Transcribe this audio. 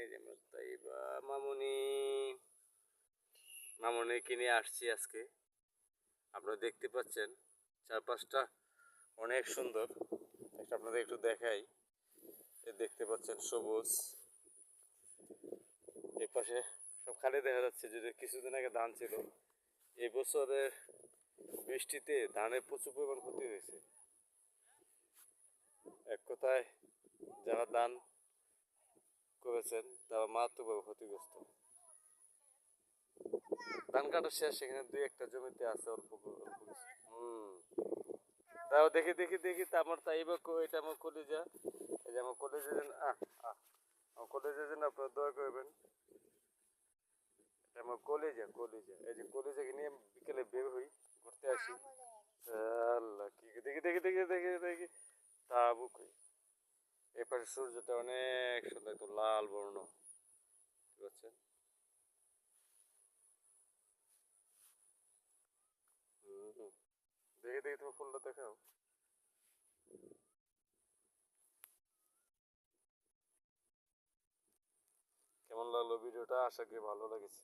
এই যে মুত্তাইবা মামুনি, মামুনিকে নিয়ে আসছি আজকে। আপনারা দেখতে পাচ্ছেন চারপাশটা অনেক সুন্দর। একটা আপনাদের একটু দেখাই। দেখতে পাচ্ছেন সবুজ, এর পাশে সব খালি দেখা যাচ্ছে। যদি কিছুদিন আগে ধান ছিল, এই বছরের বৃষ্টিতে ধানের প্রচুর পরিমাণ ক্ষতি হয়েছে। এক কথায় যারা ধান করেছেন তারা মারাত্মকভাবে ক্ষতিগ্রস্ত। ধান কাটা শেষ, সেখানে দুই একটা জমিতে আছে অল্প অল্প কিছু। তাও দেখি দেখি দেখি তা আমার তাই বা এটা আমার কলেজা, এই যে আমার কলেজে যেন আমার কলেজে যেন আপনারা দয়া করবেন। এটা আমার কলেজা কলেজা, এই যে কলেজাকে নিয়ে বিকেলে বের হই, ঘুরতে আসি। আল্লাহ, কি দেখি দেখি দেখি দেখি দেখি তা বুক হই। এই পাশে সূর্যটা অনেক সুন্দর, একটু লাল বর্ণ, ঠিক আছে। দেখি দেখি তুমি ফুলটা দেখাও। কেমন লাগলো ভিডিওটা? আশা করি ভালো লেগেছে।